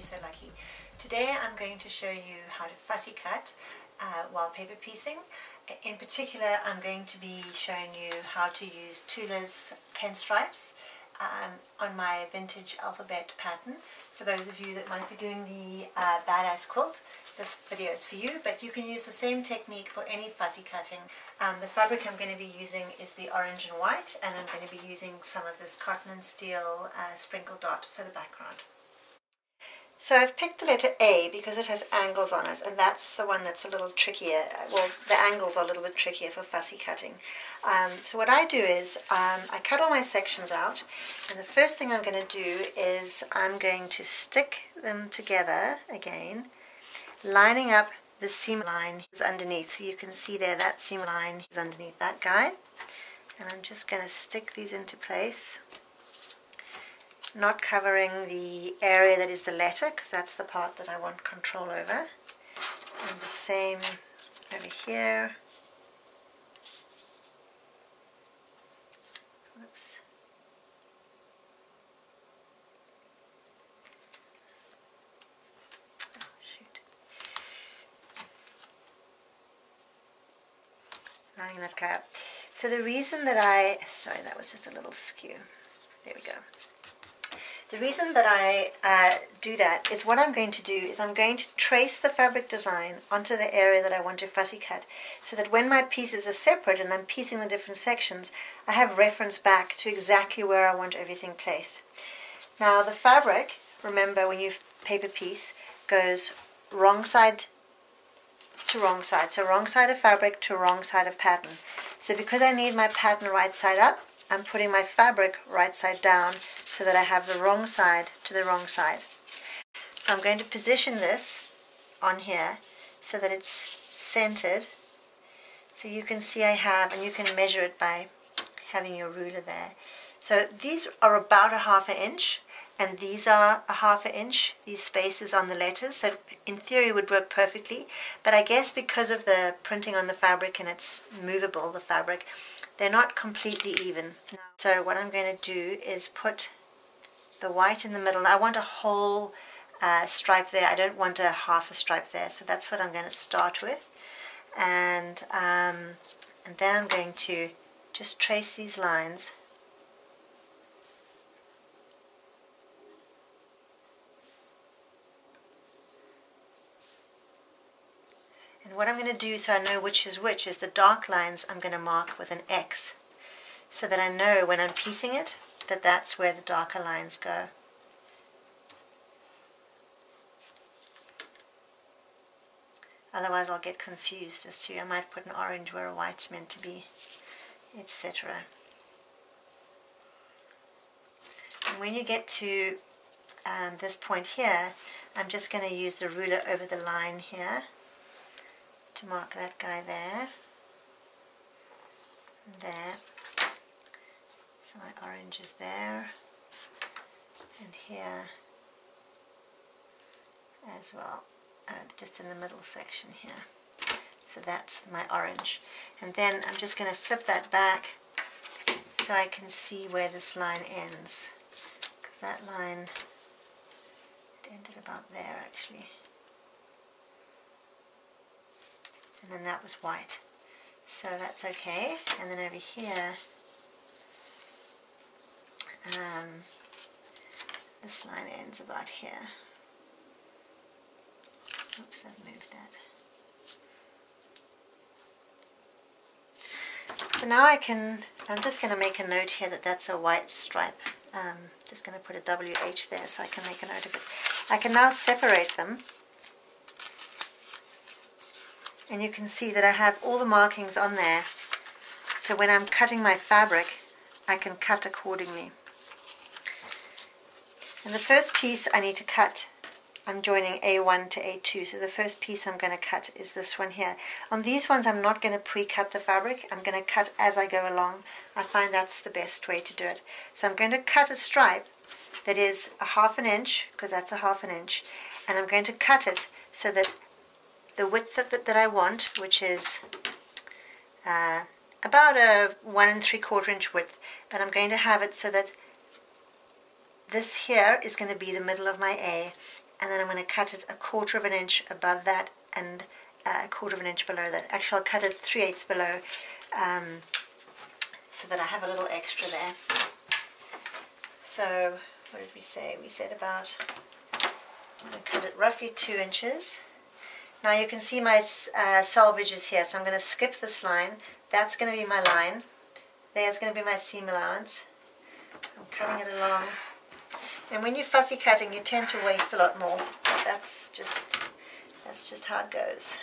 so lucky. Today I'm going to show you how to fussy cut while paper piecing. In particular, I'm going to be showing you how to use Tula's 10 stripes on my vintage alphabet pattern. For those of you that might be doing the badass quilt, this video is for you, but you can use the same technique for any fussy cutting. The fabric I'm going to be using is the orange and white, and I'm going to be using some of this cotton and steel sprinkle dot for the background. So I've picked the letter A because it has angles on it, and that's the one that's a little trickier. Well, the angles are a little bit trickier for fussy cutting. So what I do is I cut all my sections out, and the first thing I'm going to do is I'm going to stick them together again, lining up the seam line is underneath. So you can see there that seam line is underneath that guy, and I'm just going to stick these into place, not covering the area that is the letter, because that's the part that I want control over. And the same over here. Whoops. Oh, shoot. Lining that guy up. So the reason that sorry, that was just a little skew. There we go. The reason that I do that is what I'm going to do is I'm going to trace the fabric design onto the area that I want to fussy cut, so that when my pieces are separate and I'm piecing the different sections, I have reference back to exactly where I want everything placed. Now the fabric, remember when you paper piece, goes wrong side to wrong side. So wrong side of fabric to wrong side of pattern. So because I need my pattern right side up, I'm putting my fabric right side down so that I have the wrong side to the wrong side. So I'm going to position this on here so that it's centered. So you can see I have, and you can measure it by having your ruler there. So these are about a ½ inch, and these are a ½ inch, these spaces on the letters. So in theory it would work perfectly, but I guess because of the printing on the fabric and it's movable, the fabric, they're not completely even. So what I'm going to do is put the white in the middle. I want a whole stripe there. I don't want a half a stripe there. So that's what I'm going to start with. And then I'm going to just trace these lines. And what I'm going to do, so I know which is the dark lines I'm going to mark with an X, so that I know when I'm piecing it that that's where the darker lines go. Otherwise I'll get confused as to, I might put an orange where a white's meant to be, etc. And when you get to this point here, I'm just going to use the ruler over the line here to mark that guy there, and there. So my orange is there, and here as well, just in the middle section here. So that's my orange. And then I'm just going to flip that back so I can see where this line ends, because that line, it ended about there actually. And then that was white, so that's okay. And then over here, this line ends about here. Oops, I've moved that. So now I'm just going to make a note here that that's a white stripe. Just going to put a WH there so I can make a note of it. I can now separate them. And you can see that I have all the markings on there, so when I'm cutting my fabric I can cut accordingly. And the first piece I need to cut, I'm joining A1 to A2, so the first piece I'm going to cut is this one here. On these ones I'm not going to pre-cut the fabric, I'm going to cut as I go along. I find that's the best way to do it. So I'm going to cut a stripe that is a ½ inch, because that's a ½ inch, and I'm going to cut it so that the width of that I want, which is about a 1 3/4 inch width, but I'm going to have it so that this here is going to be the middle of my A, and then I'm going to cut it 1/4 of an inch above that and 1/4 of an inch below that. Actually, I'll cut it 3/8 below so that I have a little extra there. So what did we say? We said about, I'm going to cut it roughly 2 inches. Now you can see my selvage is here, so I'm going to skip this line. That's going to be my line. There's going to be my seam allowance. I'm cutting it along. And when you're fussy cutting, you tend to waste a lot more. That's just how it goes.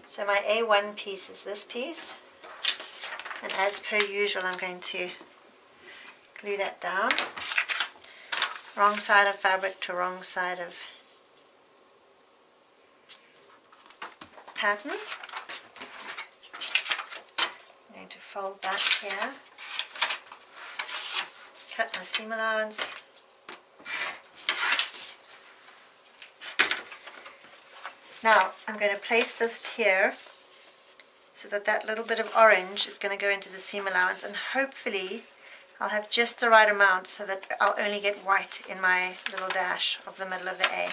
So my A1 piece is this piece. And as per usual, I'm going to glue that down. Wrong side of fabric to wrong side of pattern. I'm going to fold that here. Cut my seam allowance. Now I'm going to place this here so that that little bit of orange is going to go into the seam allowance, and hopefully I'll have just the right amount so that I'll only get white in my little dash of the middle of the A.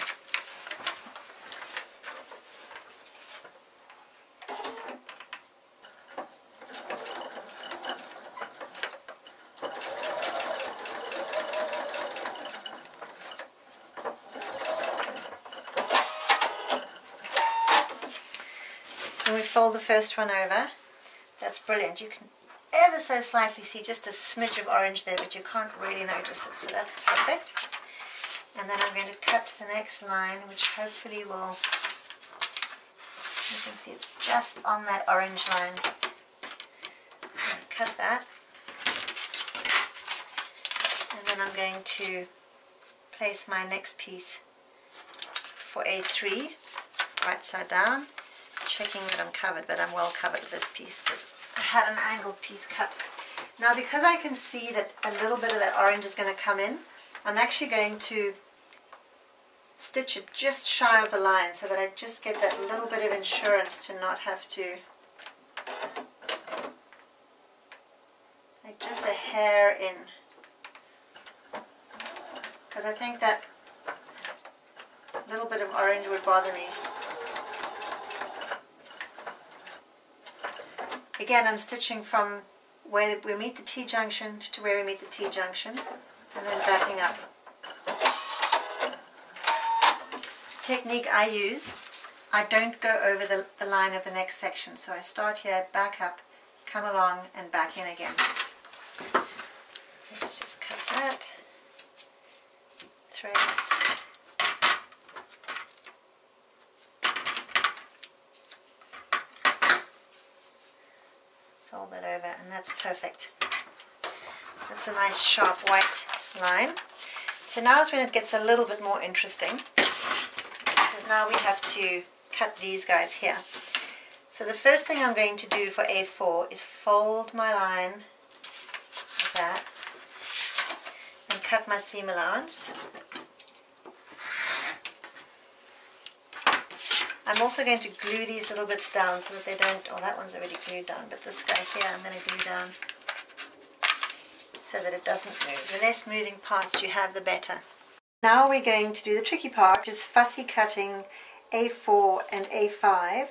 So when we fold the first one over, that's brilliant. You can ever so slightly see just a smidge of orange there, but you can't really notice it, so that's perfect. And then I'm going to cut the next line, which hopefully will, you can see it's just on that orange line. I'm going to cut that, and then I'm going to place my next piece for A3 right side down, checking that I'm covered, but I'm well covered with this piece because I had an angled piece cut. Now because I can see that a little bit of that orange is going to come in, I'm actually going to stitch it just shy of the line so that I just get that little bit of insurance to not have to, like just a hair in, because I think that little bit of orange would bother me. Again, I'm stitching from where we meet the T-junction to where we meet the T-junction, and then backing up. Technique I use, I don't go over the line of the next section, so I start here, back up, come along, and back in again. Let's just cut that. Threads. Fold that over, and that's perfect. So that's a nice sharp white line. So now is when it gets a little bit more interesting, because now we have to cut these guys here. So the first thing I'm going to do for A4 is fold my line like that and cut my seam allowance. I'm also going to glue these little bits down so that they don't, oh that one's already glued down, but this guy here I'm going to glue down so that it doesn't move. The less moving parts you have, the better. Now we're going to do the tricky part, which is fussy cutting A4 and A5,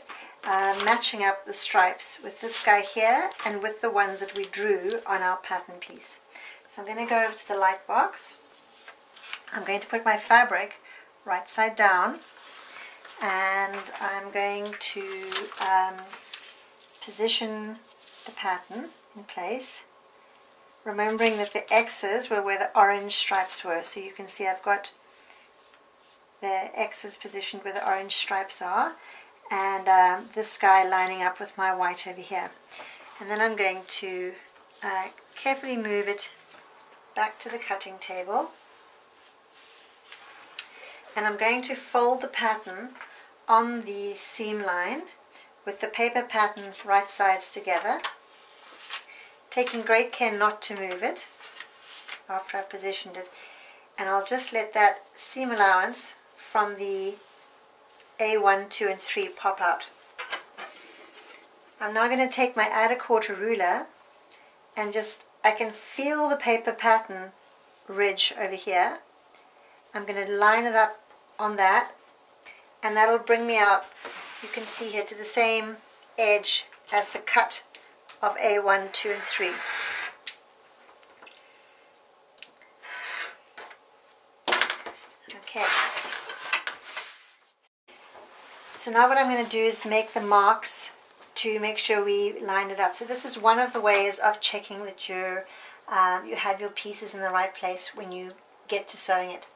matching up the stripes with this guy here and with the ones that we drew on our pattern piece. So I'm going to go over to the light box. I'm going to put my fabric right side down, and I'm going to position the pattern in place, remembering that the X's were where the orange stripes were. So you can see I've got the X's positioned where the orange stripes are, and this guy lining up with my white over here. And then I'm going to carefully move it back to the cutting table, and I'm going to fold the pattern on the seam line with the paper pattern right sides together, taking great care not to move it after I've positioned it. And I'll just let that seam allowance from the A1, 2 and 3 pop out. I'm now going to take my add a quarter ruler and just, I can feel the paper pattern ridge over here. I'm going to line it up on that, and that'll bring me out, you can see here, to the same edge as the cut of A1, 2 and 3. Okay. So now what I'm going to do is make the marks to make sure we line it up. So this is one of the ways of checking that you have your pieces in the right place when you get to sewing it.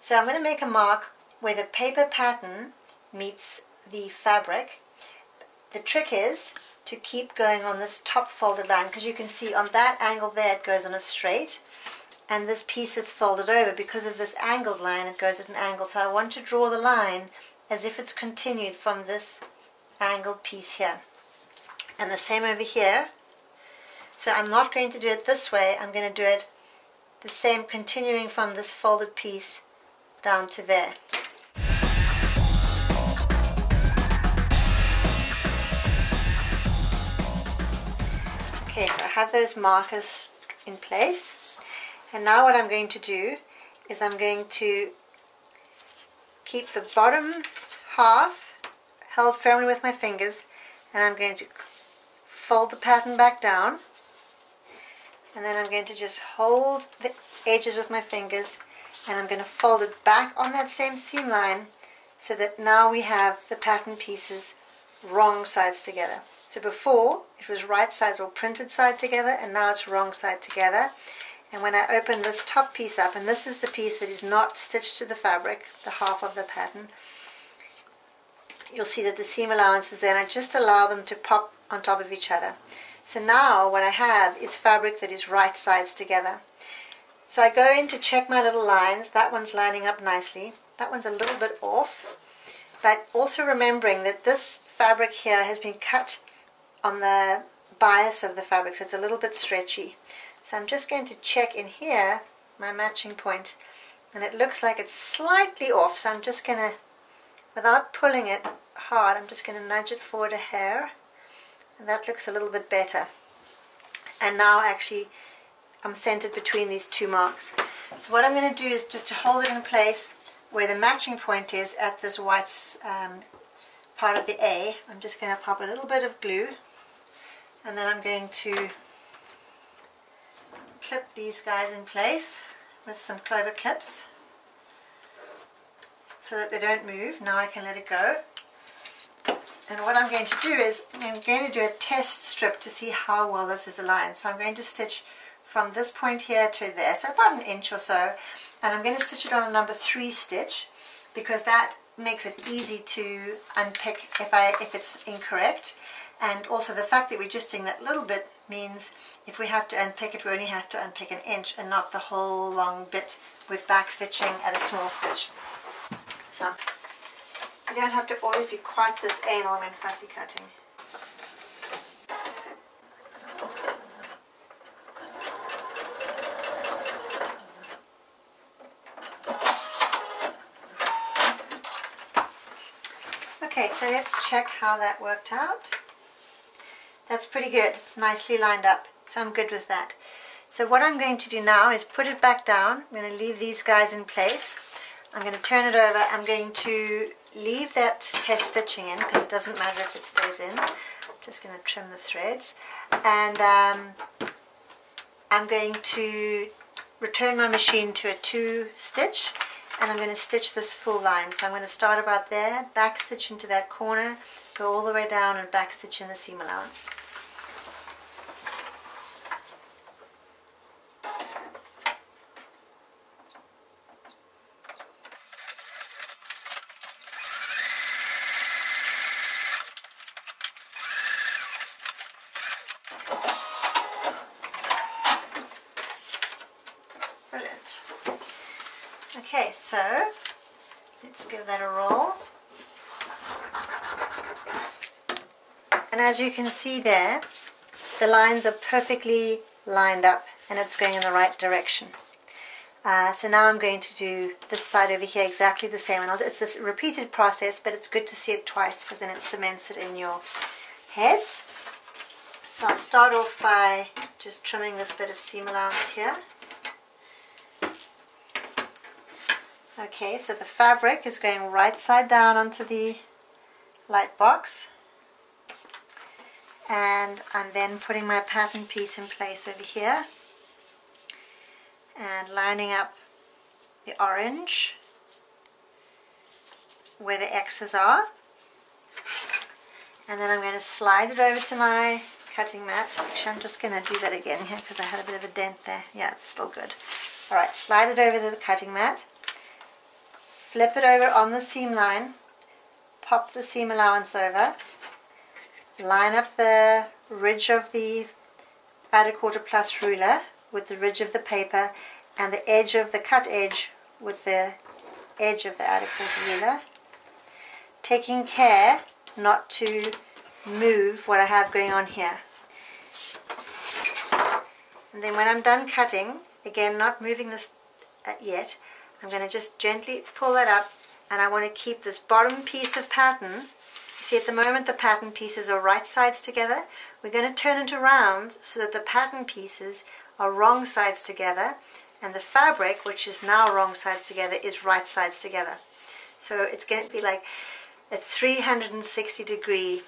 So I'm going to make a mark where the paper pattern meets the fabric. The trick is to keep going on this top folded line, because you can see on that angle there it goes on a straight, and this piece that's folded over, because of this angled line, it goes at an angle. So I want to draw the line as if it's continued from this angled piece here. And the same over here. So I'm not going to do it this way, I'm going to do it the same, continuing from this folded piece down to there. Okay, so I have those markers in place, and now what I'm going to do is I'm going to keep the bottom half held firmly with my fingers, and I'm going to fold the pattern back down, and then I'm going to just hold the edges with my fingers, and I'm going to fold it back on that same seam line, so that now we have the pattern pieces wrong sides together. So before it was right sides or printed side together, and now it's wrong side together. And when I open this top piece up, and this is the piece that is not stitched to the fabric, the half of the pattern, you'll see that the seam allowance is there, and I just allow them to pop on top of each other. So now what I have is fabric that is right sides together. So I go in to check my little lines. That one's lining up nicely. That one's a little bit off. But also remembering that this fabric here has been cut on the bias of the fabric, so it's a little bit stretchy. So I'm just going to check in here my matching point, and it looks like it's slightly off, so I'm just going to, without pulling it hard, I'm just going to nudge it forward a hair, and that looks a little bit better. And now actually I'm centered between these two marks. So what I'm going to do is just to hold it in place where the matching point is at this white part of the A. I'm just going to pop a little bit of glue, and then I'm going to clip these guys in place with some clover clips so that they don't move. Now I can let it go. And what I'm going to do is I'm going to do a test strip to see how well this is aligned. So I'm going to stitch from this point here to there, so about an inch or so, and I'm going to stitch it on a number 3 stitch, because that makes it easy to unpick if it's incorrect. And also the fact that we're just doing that little bit means if we have to unpick it, we only have to unpick an inch and not the whole long bit with back stitching at a small stitch. So you don't have to always be quite this anal when fussy cutting. Okay, so let's check how that worked out. That's pretty good. It's nicely lined up, so I'm good with that. So what I'm going to do now is put it back down. I'm going to leave these guys in place. I'm going to turn it over. I'm going to leave that test stitching in because it doesn't matter if it stays in. I'm just going to trim the threads. And I'm going to return my machine to a 2 stitch, and I'm going to stitch this full line. So I'm going to start about there, back stitch into that corner, go all the way down and back stitch in the seam allowance. Brilliant. Okay, so let's give that a roll. And as you can see there, the lines are perfectly lined up and it's going in the right direction. So now I'm going to do this side over here exactly the same. And it's this repeated process, but it's good to see it twice because then it cements it in your heads. So I'll start off by just trimming this bit of seam allowance here. Okay, so the fabric is going right side down onto the light box, and I'm then putting my pattern piece in place over here and lining up the orange where the X's are, and then I'm going to slide it over to my cutting mat. Actually, I'm just going to do that again here because I had a bit of a dent there. Yeah, it's still good. Alright, slide it over to the cutting mat, flip it over on the seam line, pop the seam allowance over, line up the ridge of the outer quarter plus ruler with the ridge of the paper and the edge of the cut edge with the edge of the outer quarter ruler, taking care not to move what I have going on here. And then when I'm done cutting, again not moving this yet, I'm going to just gently pull that up, and I want to keep this bottom piece of pattern. You see, at the moment the pattern pieces are right sides together. We're going to turn it around so that the pattern pieces are wrong sides together, and the fabric, which is now wrong sides together, is right sides together. So it's going to be like a 360-degree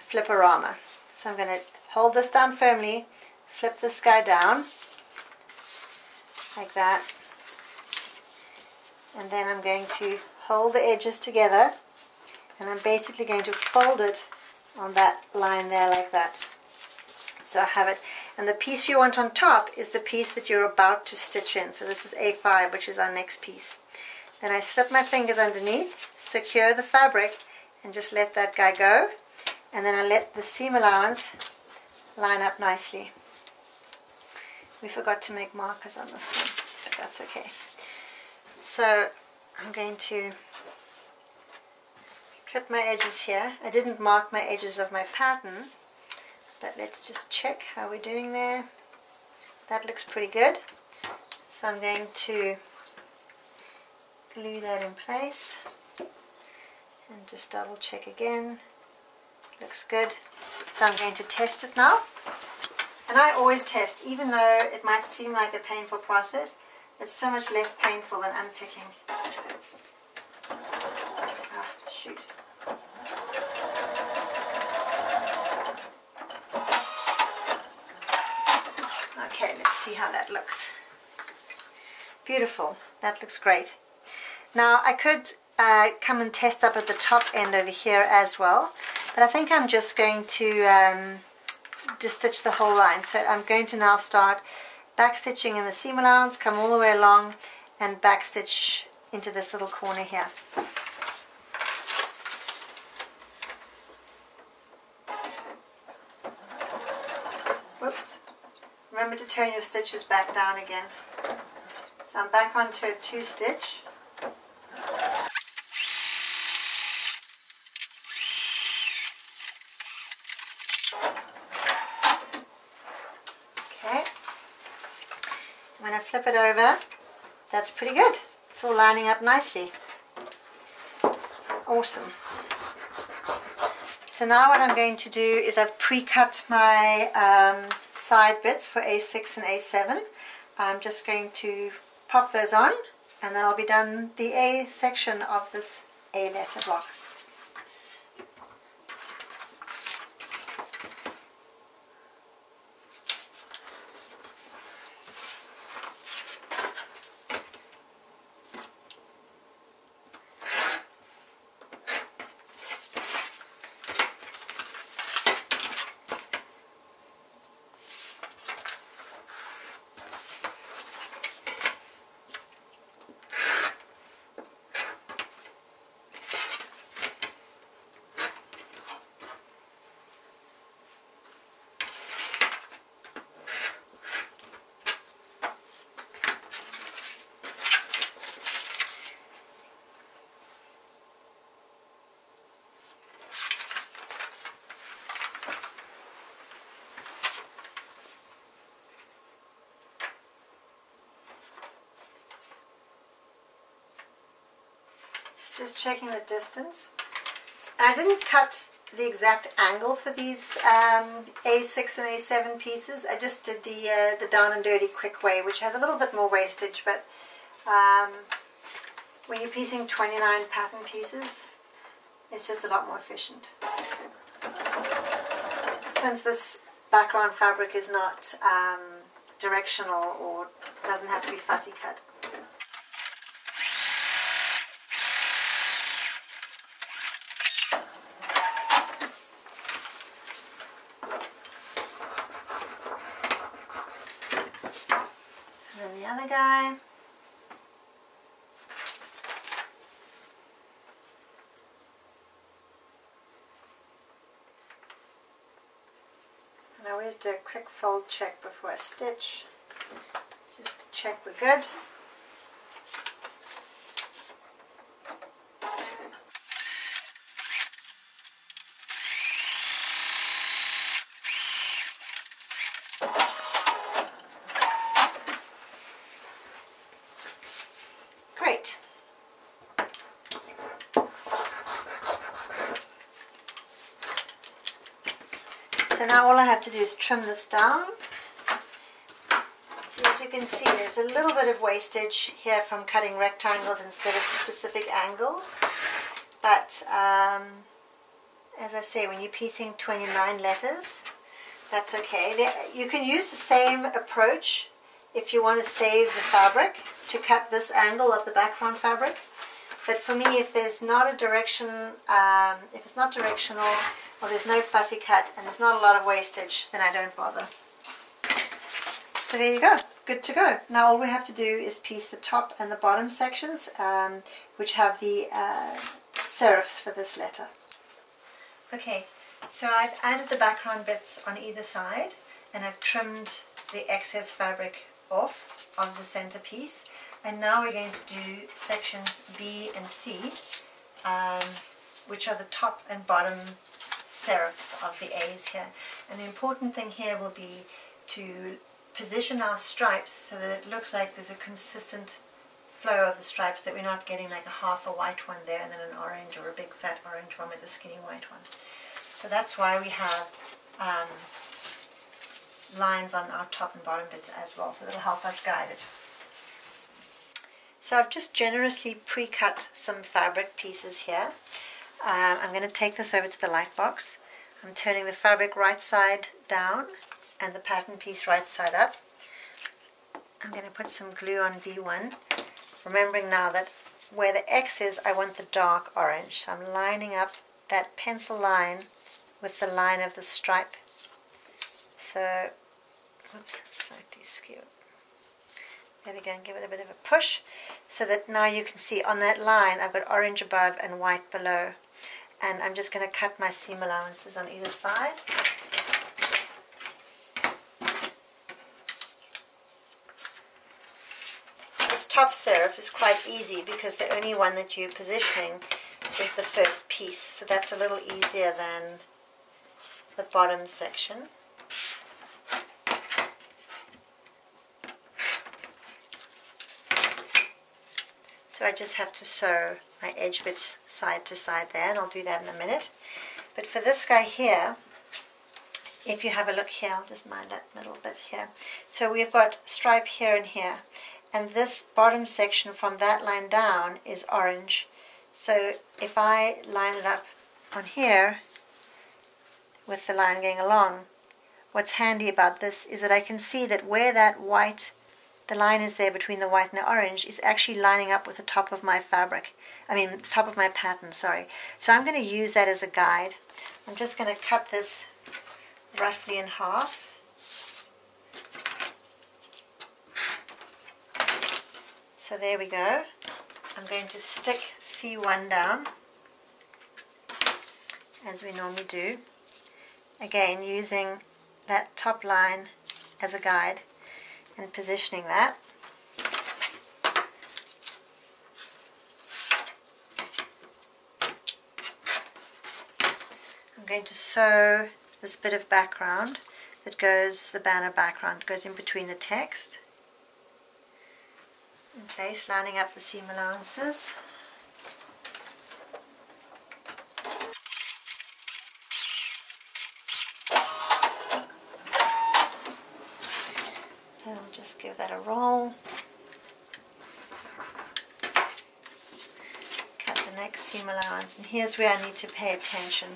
flipperama. So I'm going to hold this down firmly, flip this guy down like that, and then I'm going to hold the edges together, and I'm basically going to fold it on that line there like that. So I have it, and the piece you want on top is the piece that you're about to stitch in. So this is A5, which is our next piece. Then I slip my fingers underneath, secure the fabric, and just let that guy go, and then I let the seam allowance line up nicely. We forgot to make markers on this one, but that's okay. So I'm going to clip my edges here. I didn't mark my edges of my pattern, but let's just check how we're doing there. That looks pretty good. So I'm going to glue that in place and just double check again. Looks good. So I'm going to test it now. And I always test, even though it might seem like a painful process, it's so much less painful than unpicking. Ah, shoot. Okay, let's see how that looks. Beautiful. That looks great. Now I could come and test up at the top end over here as well, but I think I'm just going to just stitch the whole line. So I'm going to now start back stitching in the seam allowance, come all the way along and back stitch into this little corner here. Whoops. Remember to turn your stitches back down again. So I'm back onto a 2-stitch. Okay. When I flip it over, that's pretty good. It's all lining up nicely. Awesome. So now what I'm going to do is I've pre-cut my side bits for A6 and A7. I'm just going to pop those on, and then I'll be done the A section of this A letter block. Just checking the distance. And I didn't cut the exact angle for these A6 and A7 pieces. I just did the down and dirty quick way, which has a little bit more wastage, but when you're piecing 29 pattern pieces, it's just a lot more efficient. Since this background fabric is not directional or doesn't have to be fussy cut. And then the other guy. And I always do a quick fold check before I stitch, just to check we're good. Great. So now all I have to do is trim this down. So as you can see, there's a little bit of wastage here from cutting rectangles instead of specific angles. But as I say, when you're piecing 29 letters, that's okay. You can use the same approach if you want to save the fabric to cut this angle of the background fabric. But for me, if there's not a direction, if it's not directional, or there's no fussy cut and there's not a lot of wastage, then I don't bother. So there you go, good to go. Now all we have to do is piece the top and the bottom sections, which have the serifs for this letter. Okay, so I've added the background bits on either side, and I've trimmed the excess fabric off of the center piece. And now we're going to do sections B and C, which are the top and bottom serifs of the A's here. And the important thing here will be to position our stripes so that it looks like there's a consistent flow of the stripes, that we're not getting like a half a white one there and then an orange, or a big fat orange one with a skinny white one. So that's why we have lines on our top and bottom bits as well, so that'll help us guide it. So I've just generously pre-cut some fabric pieces here. I'm going to take this over to the light box. I'm turning the fabric right side down and the pattern piece right side up. I'm going to put some glue on V1, remembering now that where the X is, I want the dark orange. So I'm lining up that pencil line with the line of the stripe. So, whoops, slightly skewed. There we go, and give it a bit of a push, so that now you can see on that line I've got orange above and white below. And I'm just going to cut my seam allowances on either side. This top serif is quite easy because the only one that you're positioning is the first piece, so that's a little easier than the bottom section. So I just have to sew my edge bits side to side there, and I'll do that in a minute. But for this guy here, if you have a look here, I'll just mind that middle bit here. So we've got stripe here and here, and this bottom section from that line down is orange. So if I line it up on here with the line going along, what's handy about this is that I can see that where that white, the line is there between the white and the orange, is actually lining up with the top of my fabric. I mean, top of my pattern, sorry. So I'm going to use that as a guide. I'm just going to cut this roughly in half. So there we go. I'm going to stick C1 down, as we normally do. Again, using that top line as a guide and positioning that. I'm going to sew this bit of background that goes, the banner background, goes in between the text. In place, lining up the seam allowances. And I'll just give that a roll. Make seam allowance, and here's where I need to pay attention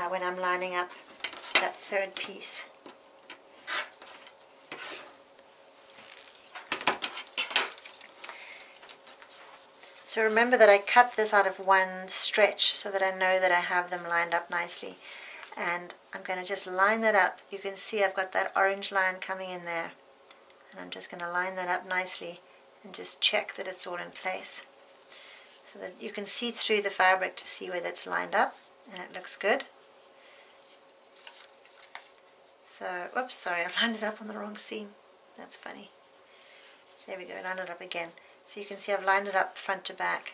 when I'm lining up that third piece. So remember that I cut this out of one stretch so that I know that I have them lined up nicely. And I'm going to just line that up. You can see I've got that orange line coming in there. And I'm just going to line that up nicely and just check that it's all in place. So that you can see through the fabric to see where that's lined up, and it looks good. So, oops, sorry, I've lined it up on the wrong seam. That's funny. There we go, line it up again. So you can see I've lined it up front to back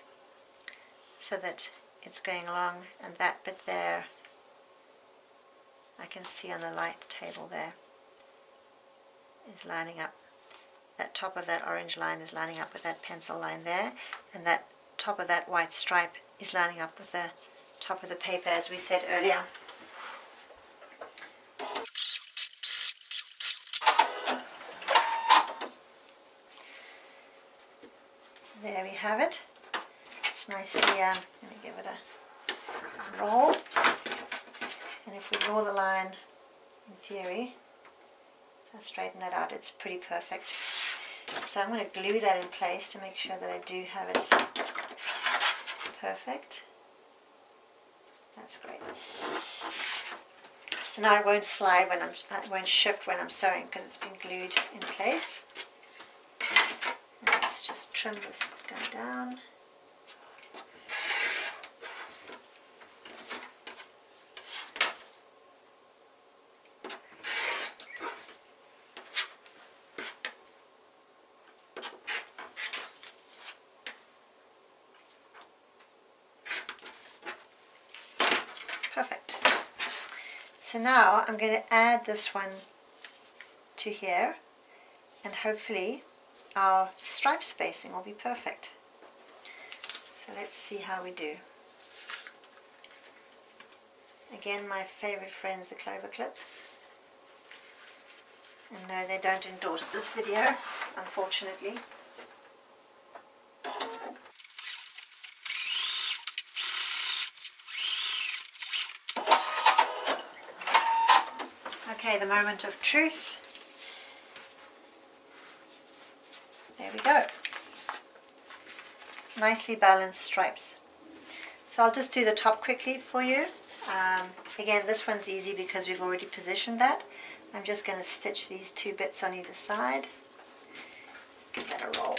so that it's going along, and that bit there I can see on the light table there is lining up. That top of that orange line is lining up with that pencil line there, and that top of that white stripe is lining up with the top of the paper, as we said earlier. So there we have it. It's nicely, let me give it a roll. And if we draw the line, in theory, if I straighten that out, it's pretty perfect. So I'm going to glue that in place to make sure that I do have it perfect. That's great. So now it won't slide when it won't shift when I'm sewing because it's been glued in place. And let's just trim this guy down. Perfect. So now I'm going to add this one to here, and hopefully our stripe spacing will be perfect. So let's see how we do. Again, my favorite friends, the clover clips. And no, they don't endorse this video, unfortunately. Okay, the moment of truth. There we go. Nicely balanced stripes. So I'll just do the top quickly for you. Again, this one's easy because we've already positioned that. I'm just going to stitch these two bits on either side. Give that a roll.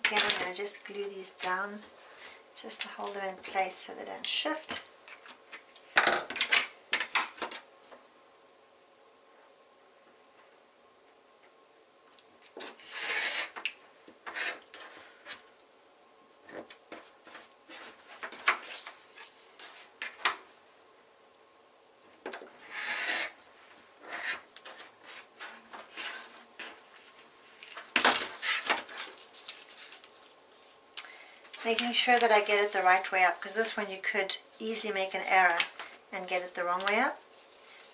Again, I'm going to just glue these down just to hold them in place so they don't shift. Making sure that I get it the right way up, because this one you could easily make an error and get it the wrong way up.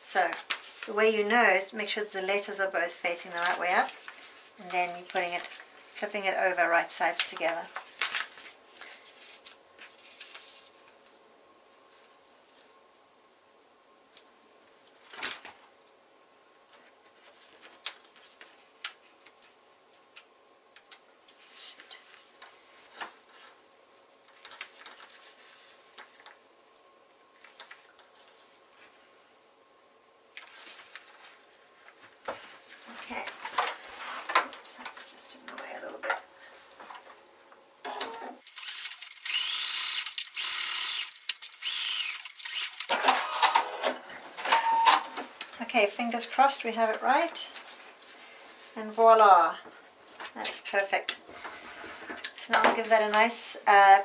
So the way you know is make sure that the letters are both facing the right way up, and then you're flipping it over right sides together. Okay, oops, that's just in the way a little bit. Okay, fingers crossed we have it right, and voila, that's perfect. and I'll give that a nice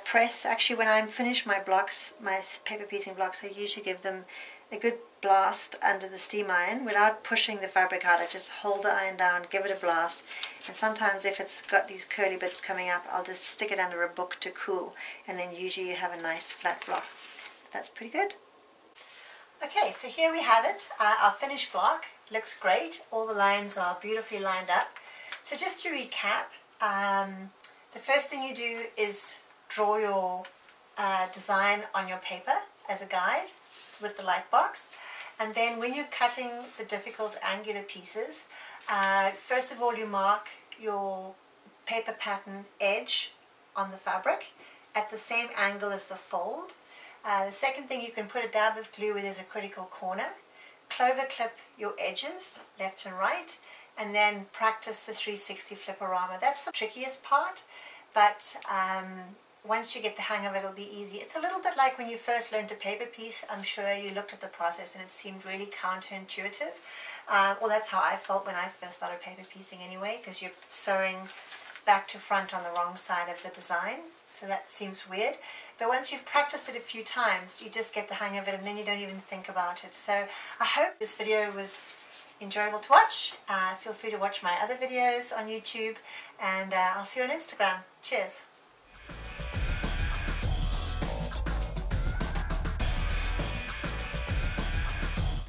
press. Actually, when I'm finished my blocks, my paper piecing blocks, I usually give them a good blast under the steam iron without pushing the fabric out. I just hold the iron down, give it a blast, and sometimes if it's got these curly bits coming up, I'll just stick it under a book to cool, and then usually you have a nice flat block. That's pretty good. Okay, so here we have it. Our finished block looks great. All the lines are beautifully lined up. So just to recap, the first thing you do is draw your design on your paper as a guide with the light box, and then when you're cutting the difficult angular pieces, first of all you mark your paper pattern edge on the fabric at the same angle as the fold. The second thing, you can put a dab of glue where there's a critical corner, clover clip your edges left and right, and then practice the 360 flipperama. That's the trickiest part, but once you get the hang of it, it'll be easy. It's a little bit like when you first learned to paper piece. I'm sure you looked at the process and it seemed really counterintuitive. Well, that's how I felt when I first started paper piecing anyway, because you're sewing back to front on the wrong side of the design, so that seems weird. But once you've practiced it a few times, you just get the hang of it, and then you don't even think about it. So I hope this video was enjoyable to watch. Feel free to watch my other videos on YouTube, and I'll see you on Instagram. Cheers.